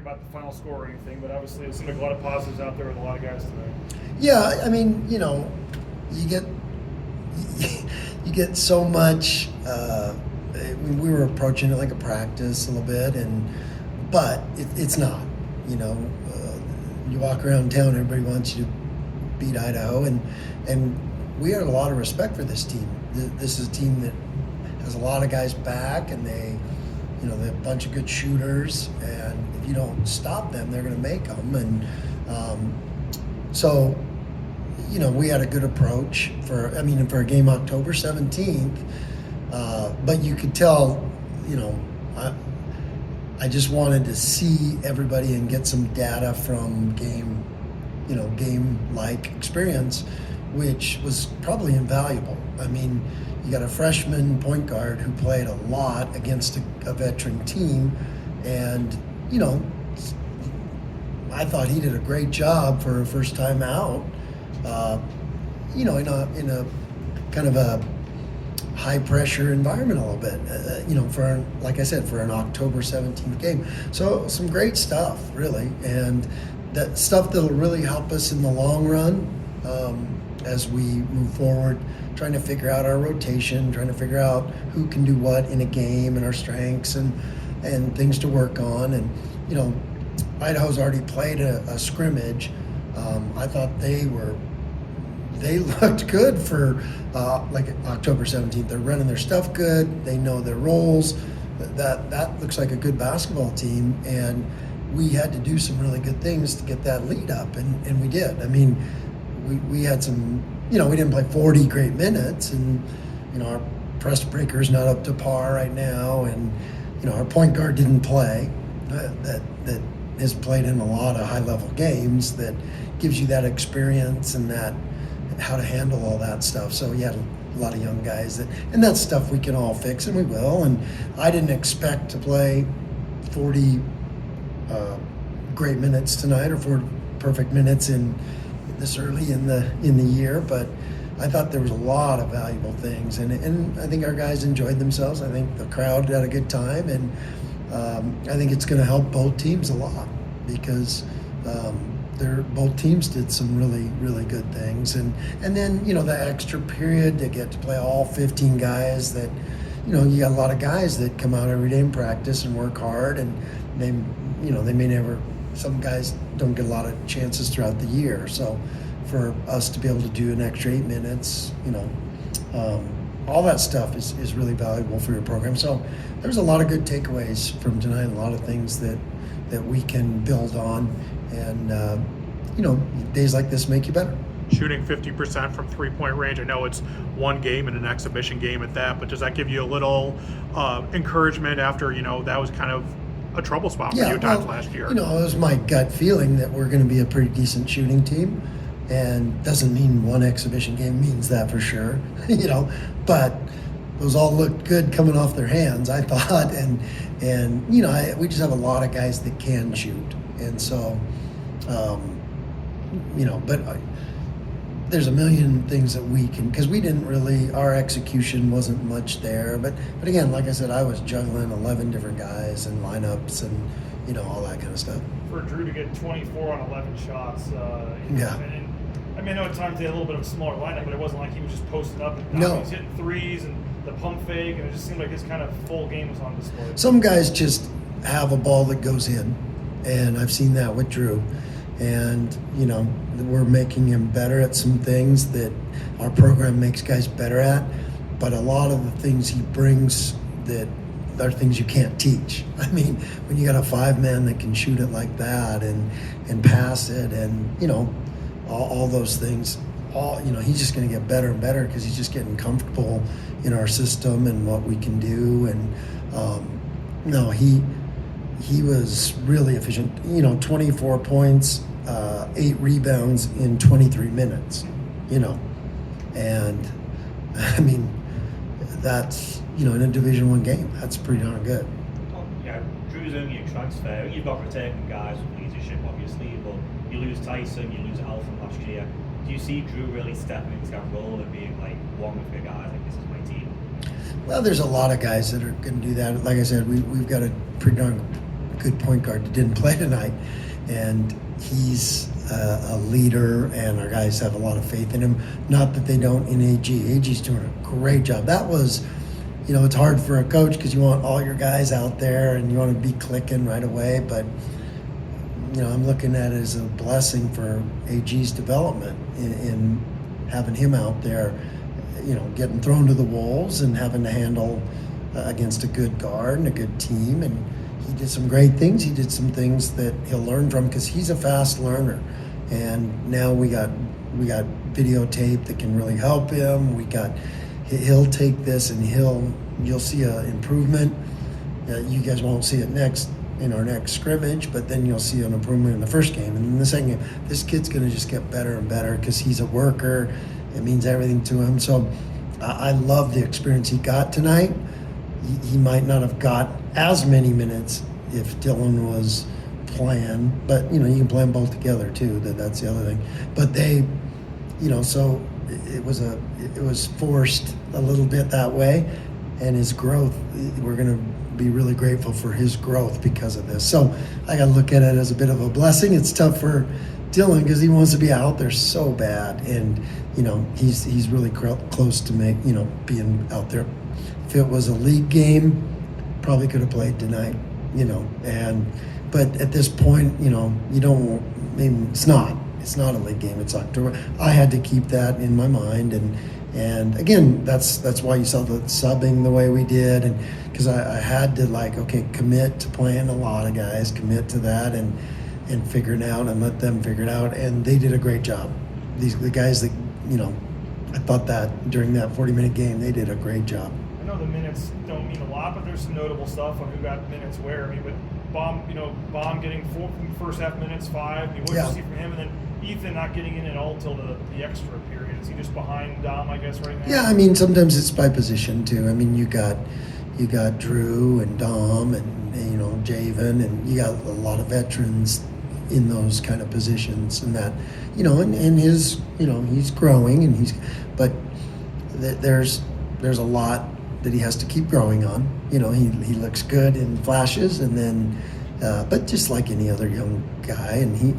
about the final score or anything, but obviously it seemed like a lot of positives out there with a lot of guys today. Yeah, I mean, you get so much. We were approaching it like a practice a little bit, but it's not. You walk around town, everybody wants you to beat Idaho, and we had a lot of respect for this team. This is a team that has a lot of guys back, and they have a bunch of good shooters, and if you don't stop them, they're going to make them. And so, we had a good approach for a game October 17th, but you could tell, I just wanted to see everybody and get some data from game-like experience, which was probably invaluable. I mean, you got a freshman point guard who played a lot against a veteran team, and I thought he did a great job for a first time out. In a kind of a high pressure environment a little bit. Like I said, for an October 17th game. So some great stuff, really, and that stuff that'll really help us in the long run as we move forward. Trying to figure out our rotation, trying to figure out who can do what in a game and our strengths and things to work on. And, Idaho's already played a scrimmage. I thought they looked good for like October 17th. They're running their stuff good. They know their roles. That looks like a good basketball team. And we had to do some really good things to get that lead up, and we did. I mean, we had some, we didn't play 40 great minutes, and, our press breaker's not up to par right now, and, our point guard didn't play. That has played in a lot of high-level games that gives you that experience and that how to handle all that stuff. So you had a lot of young guys and that's stuff we can all fix, and we will. And I didn't expect to play 40 great minutes tonight, or 40 perfect minutes in this early in the year, but I thought there was a lot of valuable things, and I think our guys enjoyed themselves. I think the crowd had a good time, and I think it's going to help both teams a lot, because both teams did some really, really good things, and then the extra period to get to play all 15 guys. That you got a lot of guys that come out every day and practice and work hard, and they may never. Some guys don't get a lot of chances throughout the year, so for us to be able to do an extra 8 minutes, all that stuff is really valuable for your program. So there's a lot of good takeaways from tonight, a lot of things that we can build on, and days like this make you better. Shooting 50% from three-point range. I know it's one game and an exhibition game at that, but does that give you a little encouragement after, that was kind of a trouble spot for you times last year? It was my gut feeling that we're going to be a pretty decent shooting team, and doesn't mean one exhibition game means that for sure, but those all looked good coming off their hands, I thought, and we just have a lot of guys that can shoot, and so, but there's a million things that we can, because we didn't really, our execution wasn't much there, but again, like I said, I was juggling 11 different guys and lineups and all that kind of stuff. For Drew to get 24 on 11 shots, yeah. I know at times they had a little bit of a smaller lineup, but it wasn't like he was just posted up and No. He was hitting threes and the pump fake, and it just seemed like his kind of full game was on display. Some guys just have a ball that goes in, and I've seen that with Drew. And, we're making him better at some things that our program makes guys better at. But a lot of the things he brings that are things you can't teach. I mean, when you got a 5-man that can shoot it like that and pass it and, all those things, he's just going to get better and better, because he's just getting comfortable in our system and what we can do. And, he was really efficient. 24 points, 8 rebounds in 23 minutes, and I mean, that's, in a Division I game, that's pretty darn good. Drew's only a transfer. You've got returning guys with leadership, obviously, but you lose Tyson, you lose Al from last year. Do you see Drew really stepping into that role and being like one of the guys, like, this is my team? Well, there's a lot of guys that are going to do that. Like I said, we've got a pretty darn good point guard that didn't play tonight, and he's a leader, and our guys have a lot of faith in him. Not that they don't in AG. AG's doing a great job. That was, it's hard for a coach because you want all your guys out there and you want to be clicking right away, but I'm looking at it as a blessing for AG's development in having him out there, getting thrown to the wolves and having to handle against a good guard and a good team. And he did some great things. He did some things that he'll learn from because he's a fast learner. And now we got videotape that can really help him. He'll take this and you'll see an improvement. You guys won't see it in our next scrimmage, but then you'll see an improvement in the first game. And in the second game, this kid's going to just get better and better because he's a worker. It means everything to him. So I love the experience he got tonight. He might not have got as many minutes if Dylan was playing, but you can play them both together too. That's the other thing. But they, so it was forced a little bit that way, and his growth. We're going to be really grateful for his growth because of this. So I got to look at it as a bit of a blessing. It's tough for Dylan because he wants to be out there so bad, and he's really close to being out there. If it was a league game, probably could have played tonight, but at this point, you don't. I mean, it's not a league game. It's October. I had to keep that in my mind, and again, that's why you saw the subbing the way we did, and because I had to commit to playing a lot of guys, commit to that, and figuring out and let them figure it out, and they did a great job. The guys that I thought that during that 40-minute game, they did a great job. I know the minutes don't mean a lot, but there's some notable stuff on who got minutes where. I mean, but Baum getting 4 from the first half minutes, 5. I mean, what did you see from him? And then Ethan not getting in at all until the extra period. Is he just behind Dom, I guess, right now? Yeah, I mean, sometimes it's by position too. I mean, you got Drew and Dom and Javen, and you got a lot of veterans in those kind of positions, and that and his he's growing, and but there's a lot that he has to keep growing on. He looks good in flashes, and then but just like any other young guy, and he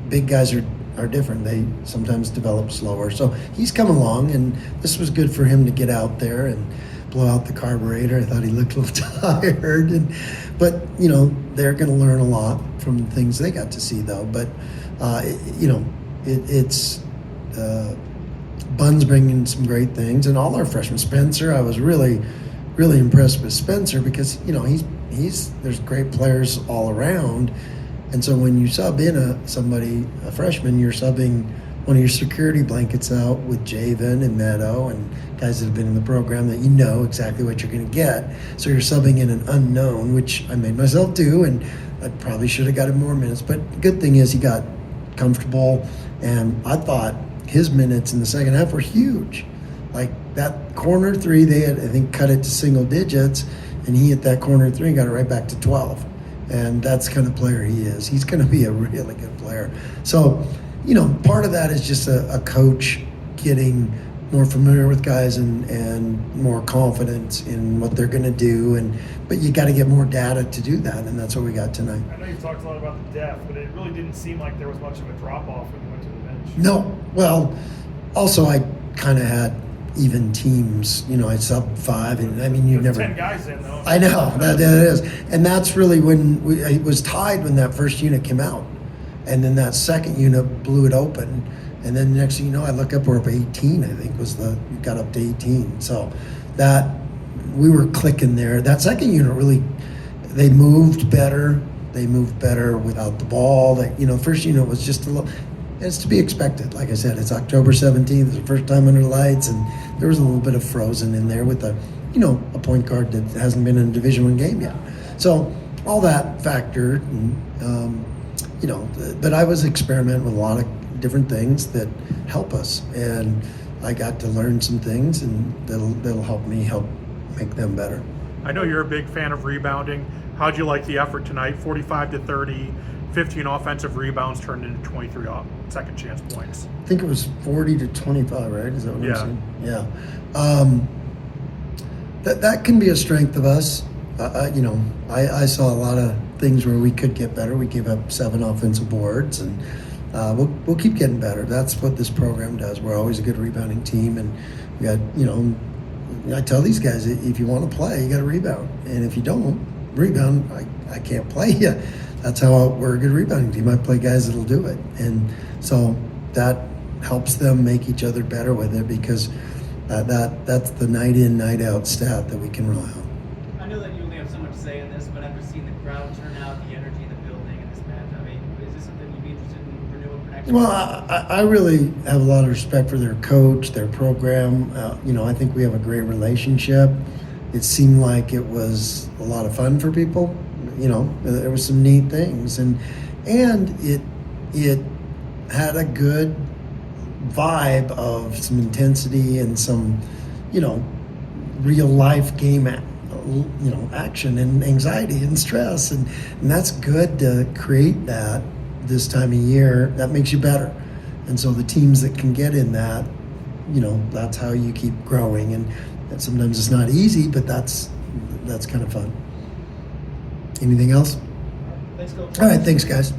big guys are different. They sometimes develop slower, so he's come along, and this was good for him to get out there and blow out the carburetor. I thought he looked a little tired, but they're going to learn a lot from the things they got to see though. But it's Bun's bringing some great things, and all our freshmen. Spencer, I was really impressed with Spencer because there's great players all around, and so when you sub in a freshman, you're subbing one of your security blankets out with Javen and Meadow and guys that have been in the program that exactly what you're going to get. So you're subbing in an unknown, which I made myself do, and I probably should have got him more minutes. But the good thing is he got comfortable, and I thought his minutes in the second half were huge. Like that corner 3, they had, I think, cut it to single digits, and he hit that corner 3 and got it right back to 12. And that's the kind of player he is. He's going to be a really good player. So, part of that is just a coach getting more familiar with guys and more confidence in what they're going to do. But you got to get more data to do that, and that's what we got tonight. I know you've talked a lot about the depth, but it really didn't seem like there was much of a drop-off when you went to the bench. No. Well, also I kind of had even teams. I sub 5, and I mean, you never. 10 guys in though. I know that is, and that's really when it was tied when that first unit came out, and then that second unit blew it open, and then next thing you know, I look up, we're up 18. I think we got up to 18. So that we were clicking there. That second unit really, they moved better. They moved better without the ball. The first unit was just a little. It's to be expected. Like I said, it's October 17th. It's the first time under the lights, and there was a little bit of frozen in there with a point guard that hasn't been in a Division I game yet. So all that factored, and, but I was experimenting with a lot of different things that help us, and I got to learn some things, and that'll help me help make them better. I know you're a big fan of rebounding. How'd you like the effort tonight? 45-30. 15 offensive rebounds turned into 23 second chance points. I think it was 40-25, right? Is that what I'm saying? Yeah. That can be a strength of us. I saw a lot of things where we could get better. We gave up 7 offensive boards, and we'll keep getting better. That's what this program does. We're always a good rebounding team, and we got, I tell these guys, if you want to play, you got to rebound, and if you don't rebound, I can't play you. That's how we're a good rebounding team. I play guys that'll do it, and so that helps them make each other better with it, because that's the night in, night out stat that we can rely on. I know that you only have so much to say in this, but after seeing the crowd turn out, the energy in the building in this match, I mean, is this something you'd be interested in renewing for next year? Well, I really have a lot of respect for their coach, their program. I think we have a great relationship. It seemed like it was a lot of fun for people. There was some neat things, and it had a good vibe of some intensity and some, real life game, action and anxiety and stress, and that's good to create that this time of year. That makes you better, and so the teams that can get in that, that's how you keep growing. And sometimes it's not easy, but that's kind of fun. Anything else? Thanks, Coach. All right, thanks, guys.